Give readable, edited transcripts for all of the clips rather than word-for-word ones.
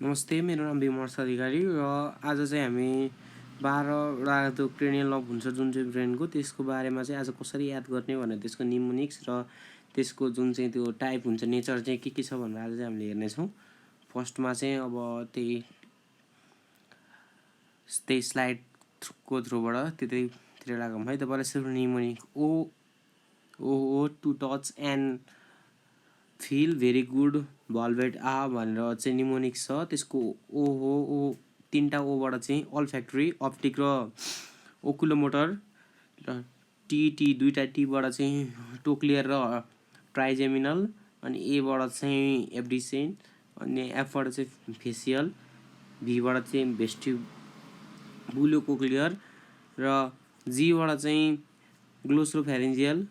नमस्ते, मेरो नाम विमर्श अधिकारी र आज चाहिँ हामी 12वटा त्यो क्रेनियल नर्भ हुन्छ जुन चाहिँ ब्रेनको त्यसको बारेमा चाहिँ आज कसरी याद गर्ने भनेर त्यसको निमोनिक्स र त्यसको जुन चाहिँ त्यो टाइप हुन्छ नेचर चाहिँ के छ भनेर आज चाहिँ हामीले हेर्नेछौँ। फर्स्टमा चाहिँ अब त्यही स्लाइडको थ्रुबाट त्यतैतिर लागौँ है। तपाईँलाई सुरु mnemonic oh to touch and feel very good velvet भनेर चाहिँ निमोनिक्स छ। त्यसको ओ तीनटा ओबाट चाहिँ अल्फ्याक्टरी अप्टिक र ओकुलोमोटर र टी दुईटा टीबाट चाहिँ टोक्लियर र ट्राइजेमिनल अनि एबाट चाहिँ एब्डिसेन्ट अनि एफबाट चाहिँ फेसियल भीबाट चाहिँ भेस्टिबुलोकोक्लियर र जीबाट चाहिँ ग्लोसोफेरेन्जियल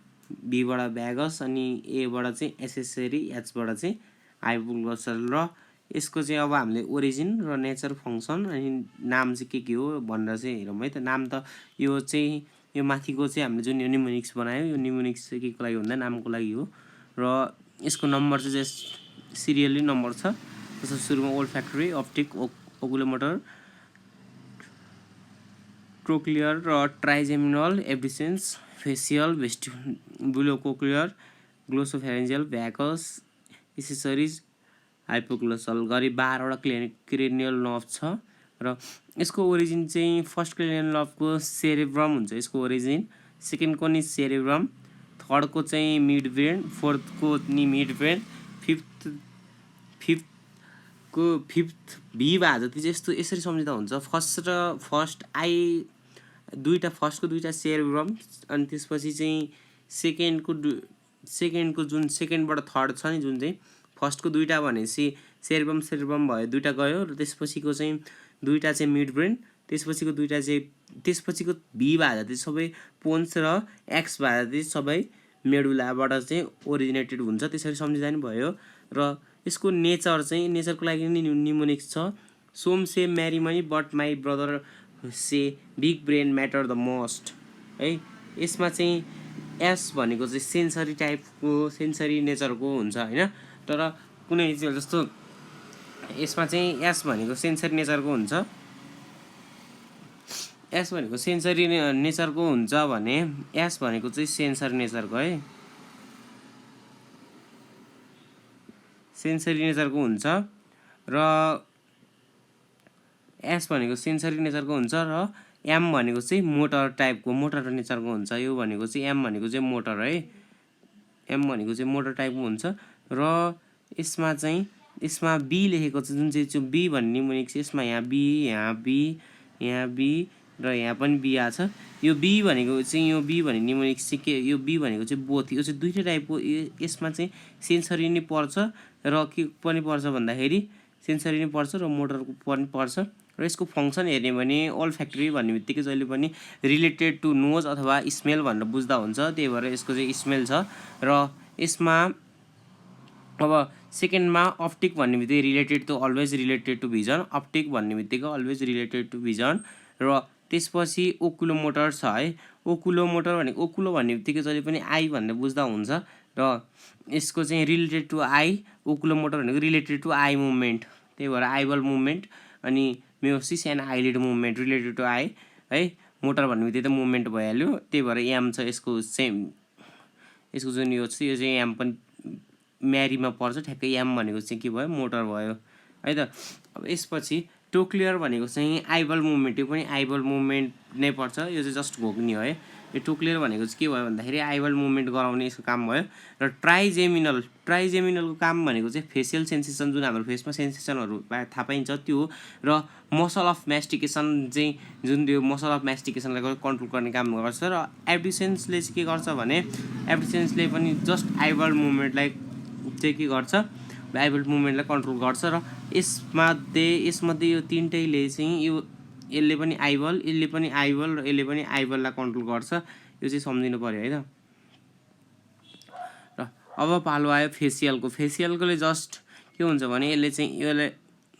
बीबाट भ्यागस अनि एबाट चाहिँ एसेसरी एचबाट चाहिँ हाइपोग्लोसल र यसको चाहिँ अब हामीले ओरिजिन र नेचर फङ्सन अनि नाम चाहिँ के हो भनेर चाहिँ हेरौँ है। त नाम त यो चाहिँ यो माथिको चाहिँ हामीले जुन यो निमोनिक्स बनायो यो निमोनिक्स चाहिँ के को लागि भन्दा नामको लागि हो र यसको नम्बर चाहिँ सिरियली नम्बर छ। जस्तो सुरुमा ओल्फ्याक्टरी अप्टिक ओकुलोमोटर ट्रोक्लियर र ट्राइजेमिनल एब्डिसेन्स फेसियल भेस्टिबुलोकोक्लियर ग्लोसोफेरेन्जियल भ्याकस एसेसरिज हाइपोग्लोसल गरी 12वटा क्रेनियल नर्भ छ र यसको ओरिजिन चाहिँ फर्स्ट क्रेनियल नर्भको सेरेब्रम हुन्छ यसको ओरिजिन, सेकेन्डको नि सेरेब्रम, थर्डको चाहिँ मिड ब्रेन, फोर्थको नि मिड ब्रेन, फिफ्थ भी भए जति चाहिँ यस्तो यसरी सम्झिँदा हुन्छ। फर्स्ट फर्स्टको दुईटा सेरेब्रम अनि त्यसपछि चाहिँ सेकेन्डको जुन सेकेन्डबाट थर्ड छ नि जुन चाहिँ फर्स्टको दुईटा भनेपछि सेरेब्रम भयो दुईटा गयो र त्यसपछिको चाहिँ दुईटा चाहिँ मिड ब्रेन, त्यसपछिको दुईटा चाहिँ त्यसपछिको भी भए जति सबै पोन्स र एक्स भए जति सबै मेडुलाबाट चाहिँ ओरिजिनेटेड हुन्छ। त्यसरी सम्झिँदा नि भयो र यसको नेचरको लागि नि निमोनिक्स छ। Some say marry money but my brother say big brain matter the most है। यसमा चाहिँ एस भनेको चाहिँ सेन्सरी टाइपको सेन्सरी नेचरको हुन्छ होइन, तर कुनै चाहिँ जस्तो यसमा चाहिँ एस भनेको सेन्सरी नेचरको हुन्छ भने एस भनेको चाहिँ सेन्सरी नेचरको है, सेन्सरी नेचरको हुन्छ र एस भनेको सेन्सरी नेचरको हुन्छ र एम भनेको चाहिँ मोटर टाइपको मोटर नेचरको हुन्छ। यो भनेको चाहिँ एम भनेको चाहिँ मोटर है, एम भनेको चाहिँ मोटर टाइपको हुन्छ र यसमा बी लेखेको छ जुन चाहिँ बी भन्ने निमोनिक्स यसमा यहाँ बी र यहाँ पनि बी आछ। यो बी भनेको चाहिँ यो बी भन्ने निमोनिक्स चाहिँ के यो बी भनेको चाहिँ बोथ यो चाहिँ दुईटै टाइपको यसमा चाहिँ सेन्सरी नै पर्छ र के पनि पर्छ भन्दाखेरि सेन्सरी नै पर्छ र मोटरको पनि पर्छ र यसको फङ्सन हेर्ने भने ओल्फ्याक्टरी भन्ने बित्तिकै जहिले पनि रिलेटेड टु नोज अथवा स्मेल भनेर बुझ्दा हुन्छ, त्यही भएर यसको चाहिँ स्मेल छ र यसमा अब सेकेन्डमा अप्टिक भन्ने बित्तिकै related to always related to vision, optic भन्ने बित्तिकै अलवेज रिलेटेड टु भिजन र त्यसपछि ओकुलोमोटर छ है। ओकुलोमोटर भनेको ओकुलो भन्ने बित्तिकै जहिले पनि आई भनेर बुझ्दा हुन्छ र यसको चाहिँ रिलेटेड टु आई, ओकुलोमोटर भनेको रिलेटेड टु आई मुभमेन्ट, त्यही भएर आइबल मुभमेन्ट अनि miosis and eyelid movement related to eye है। मोटर भन्ने बित्तिकै त मुभमेन्ट भइहाल्यो, त्यही भएर एम छ यसको सेम, यसको जुन यो छ यो चाहिँ एम पनि म्यारीमा पर्छ ठ्याक्कै एम भनेको चाहिँ के भयो मोटर भयो है त। अब यसपछि टोक्लियर भनेको चाहिँ आइबल मुभमेन्ट, यो पनि आइबल मुभमेन्ट नै पर्छ, यो चाहिँ जस्ट घोक्ने हो है। यो टोक्लियर भनेको चाहिँ के भयो भन्दाखेरि आइबल मुभमेन्ट गराउने यसको काम भयो र ट्राइजेमिनलको काम भनेको चाहिँ फेसियल सेन्सेसन जुन हाम्रो फेसमा सेन्सेसनहरू थाहा पाइन्छ त्यो हो र मसल अफ म्यास्टिकेसन चाहिँ जुन त्यो मसल अफ म्यास्टिकेसनलाई कन्ट्रोल गर्ने काम गर्छ र एब्डिसेन्सले चाहिँ के गर्छ भने एब्डिसेन्सले पनि जस्ट आइबल मुभमेन्टलाई चाहिँ के गर्छ आइबल मुभमेन्टलाई कन्ट्रोल गर्छ र यसमध्ये यो तिनटैले चाहिँ यसले पनि आइबल र यसले पनि आइबललाई कन्ट्रोल गर्छ, यो चाहिँ सम्झिनु पर्यो है त। र अब पालो आयो फेसियलकोले जस्ट के हुन्छ भने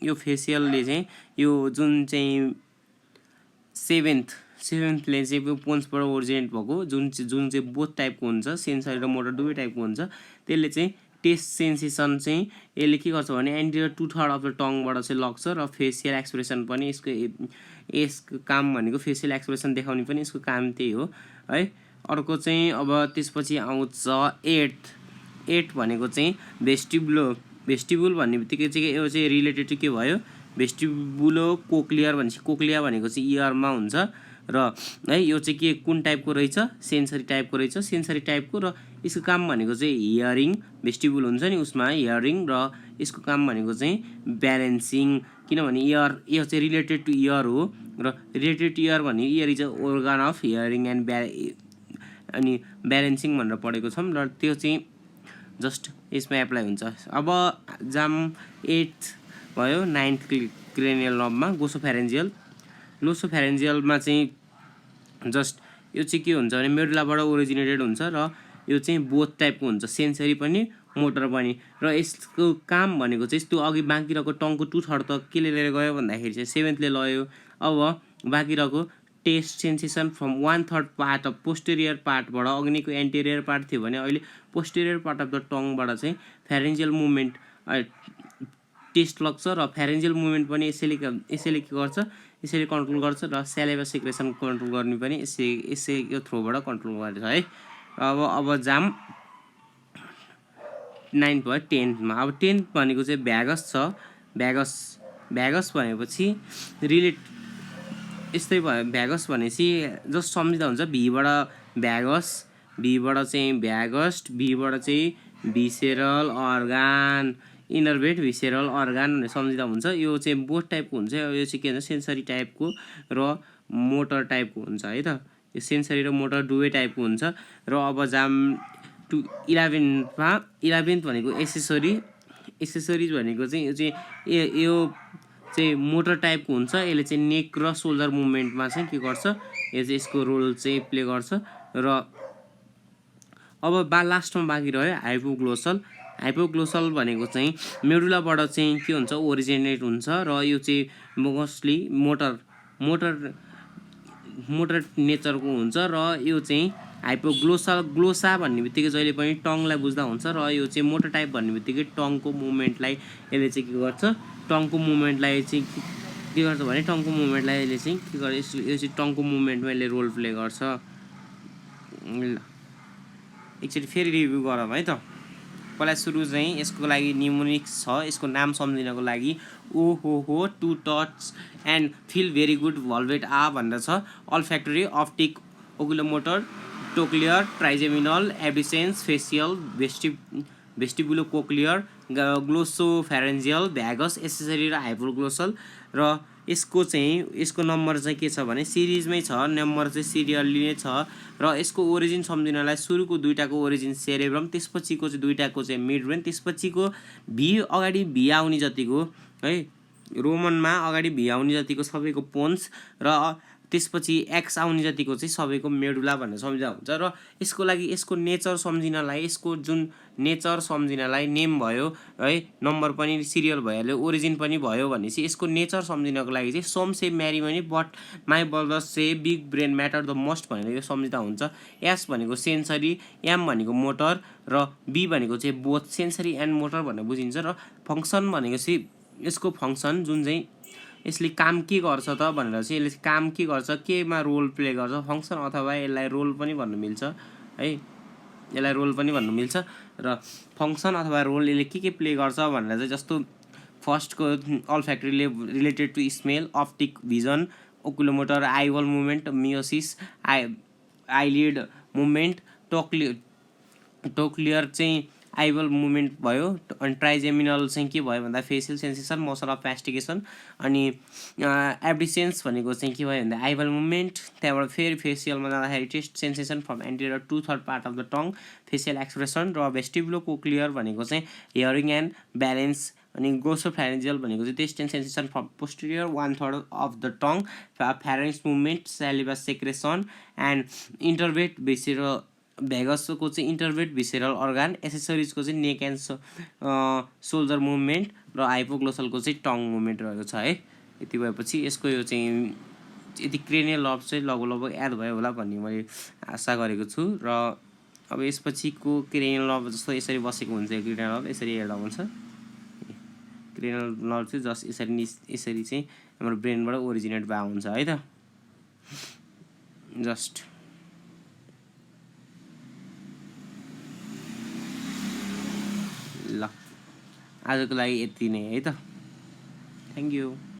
यो फेसियलले चाहिँ यो जुन चाहिँ सेभेन्थले चाहिँ पोन्सबाट ओरिजिनेट भएको जुन चाहिँ बोथ टाइपको हुन्छ सेन्सरी र मोटर दुवै टाइपको हुन्छ, त्यसले चाहिँ टेस्ट सेन्सेसन चाहिँ यसले के गर्छ भने एन्टिरियर 2/3 अफ द टङबाट चाहिँ लग्छ र फेसियल एक्सप्रेसन पनि यसको काम भनेको फेसियल एक्सप्रेसन देखाउने पनि यसको काम त्यही हो है। अर्को चाहिँ अब त्यसपछि आउँछ 8 भनेको चाहिँ भेस्टिबुल भन्ने बित्तिकै चाहिँ यो चाहिँ रिलेटेड टु के भयो भेस्टिबुलो कोक्लियर भनेपछि कोक्लिया भनेको चाहिँ इयरमा हुन्छ र है यो चाहिँ के कुन टाइपको रहेछ सेन्सरी टाइपको रहेछ सेन्सरी टाइपको र यसको काम भनेको चाहिँ हियरिङ भेस्टिबुल हुन्छ नि उसमा हियरिङ र यसको काम भनेको चाहिँ ब्यालेन्सिङ किनभने यो चाहिँ रिलेटेड टु इयर हो र रिलेटेड टु इयर भने year is a organ of hearing and अनि ब्यालेन्सिङ भनेर पढेको छौँ र त्यो चाहिँ जस्ट यसमा एप्लाई हुन्छ। अब जाम 8 भयो 9th क्रेनियल नर्भमा ग्लोसोफेरेन्जियलमा चाहिँ जस्ट यो चाहिँ के हुन्छ भने मेडुलाबाट ओरिजिनेटेड हुन्छ र यो चाहिँ बोथ टाइपको हुन्छ सेन्सरी पनि मोटर पनि र यसको काम भनेको चाहिँ यस्तो अघि बाँकी रहेको टङको 2/3 त केले लिएर गयो भन्दाखेरि चाहिँ 7thले लयो। अब बाँकी रहेको test sensation from 1/3 part of posterior पार्टबाट अघिको एन्टेरियर पार्ट थियो भने अहिले पोस्टेरियर पार्ट अफ द टङबाट चाहिँ फेरेन्जियल मुभमेन्ट टेस्ट लाग्छ र फेरेन्जियल मुभमेन्ट पनि यसैले के गर्छ यसैले कन्ट्रोल गर्छ र स्यालिभा सिक्रेसन कन्ट्रोल गर्ने पनि यसैको थ्रुबाट कन्ट्रोल गर्छ है। अब जाम 9 भयो 10मा। अब 10 भनेको चाहिँ भ्यागस छ भ्यागस भनेपछि यस्तै भयो भ्यागस भनेपछि जस्ट सम्झिँदा हुन्छ भीबाट भीबाट चाहिँ भ्यागस्ट भीबाट चाहिँ भिसेरल अर्गान इनर्भेट भिसेरल अर्गान भनेर सम्झिँदा हुन्छ। यो चाहिँ बोथ टाइपको हुन्छ यो चाहिँ के भन्छ सेन्सरी टाइपको र मोटर टाइपको हुन्छ है त यो सेन्सरी र मोटर दुवै टाइपको हुन्छ। र अब जाम 11th भनेको एसेसरिज भनेको चाहिँ यो चाहिँ मोटर टाइपको हुन्छ यसले चाहिँ नेक र सोल्डर मुभमेन्टमा चाहिँ के गर्छ यो चाहिँ यसको रोल चाहिँ प्ले गर्छ र अब लास्टमा बाँकी रह्यो हाइपोग्लोसल भनेको चाहिँ मेडुलाबाट चाहिँ के हुन्छ ओरिजिनेट हुन्छ र यो चाहिँ मोस्टली मोटर नेचरको हुन्छ र यो चाहिँ ग्लोसा भन्ने बित्तिकै जहिले पनि टङलाई बुझ्दा हुन्छ र यो चाहिँ मोटर टाइप भन्ने बित्तिकै टङको मुभमेन्टलाई यसले चाहिँ के गर्छ टङको मुभमेन्टलाई चाहिँ के गर्छ भने टङको मुभमेन्टलाई यसले चाहिँ के गर्छ यो चाहिँ टङको मुभमेन्टमा यसले रोल प्ले गर्छ। एकचोटि फेरि रिभ्यू गरौँ है त। पहिला सुरु चाहिँ यसको लागि निमोनिक्स छ यसको नाम सम्झिनको लागि oh oh to touch and feel very good velvet भनेर छ olfactory optic oculomotor trochlear trigeminal abducens facial vestibulocochlear glossopharyngeal vagus accessory र हाइपोग्लोसल र यसको नम्बर चाहिँ के छ भने सिरिजमै छ नम्बर चाहिँ सिरियल्ली नै छ र यसको ओरिजिन सम्झिनलाई सुरुको दुईटाको ओरिजिन सेरेब्रम त्यसपछिको चाहिँ दुईटाको चाहिँ मिड ब्रेन त्यसपछिको अगाडि भी आउने जतिको है रोमनमा अगाडि भी आउने जतिको सबैको पोन्स र त्यसपछि एक्स आउने जतिको चाहिँ सबैको मेडुला भनेर सम्झिँदा हुन्छ र यसको लागि यसको नेचर सम्झिनलाई यसको जुन नेचर सम्झिनलाई नेम भयो है नम्बर पनि सिरियल भइहाल्यो ओरिजिन पनि भयो भनेपछि यसको नेचर सम्झिनको लागि चाहिँ सम से म्यारी पनि but my brothers say big brain matter the most भनेर यो सम्झिँदा हुन्छ। एस भनेको सेन्सरी एम भनेको मोटर र बी भनेको चाहिँ बोथ सेन्सरी एन्ड मोटर भनेर बुझिन्छ र फङ्सन भनेको चाहिँ यसको फङ्सन जुन चाहिँ यसले काम के गर्छ त भनेर चाहिँ यसले काम के गर्छ केमा रोल प्ले गर्छ फङ्सन अथवा यसलाई रोल पनि भन्नु मिल्छ है यसलाई रोल पनि भन्नु मिल्छ र फङ्सन अथवा रोल यसले के प्ले गर्छ भनेर चाहिँ जस्तो फर्स्टको अल्फ्याक्टरीले related to smell optic vision oculomotor eyeball movement miosis eyelid movement trochlear चाहिँ आइबल मुभमेन्ट भयो अनि ट्राइजेमिनल चाहिँ के भयो भन्दा फेसियल सेन्सेसन मोसन अफ मास्टिकेसन अनि एब्डिसेन्स भनेको चाहिँ के भयो भन्दा आइबल मुभमेन्ट त्यहाँबाट फेरि फेसियलमा जाँदाखेरि taste sensation from anterior 2/3 part of the tongue facial expression र भेस्टिबुलो कोक्लियर भनेको चाहिँ हियरिङ एन्ड ब्यालेन्स अनि ग्लोसोफेरेन्जियल भनेको चाहिँ taste and sensation from posterior 1/3 of the tongue pharynx movement saliva secretion and innervate visceral भ्यागसको चाहिँ इन्टरभेट भिसेरल अर्गान एसेसरिजको चाहिँ नेक and soldier movement र हाइपोग्लोसलको चाहिँ टङ मुभमेन्ट रहेको छ है। यति भएपछि यसको यो चाहिँ यति क्रेनियल लब चाहिँ लगभग याद भयो होला भन्ने मैले आशा गरेको छु र अब यसपछिको क्रेनियल नर्भ जस्तो यसरी बसेको हुन्छ क्रेनियल नर्भ यसरी हेर्दा हुन्छ क्रेनियल नर्भ चाहिँ जस्ट यसरी चाहिँ हाम्रो ब्रेनबाट ओरिजिनेट भएको हुन्छ है त जस्ट ल आजको लागि यति नै है त थ्याङ्क यू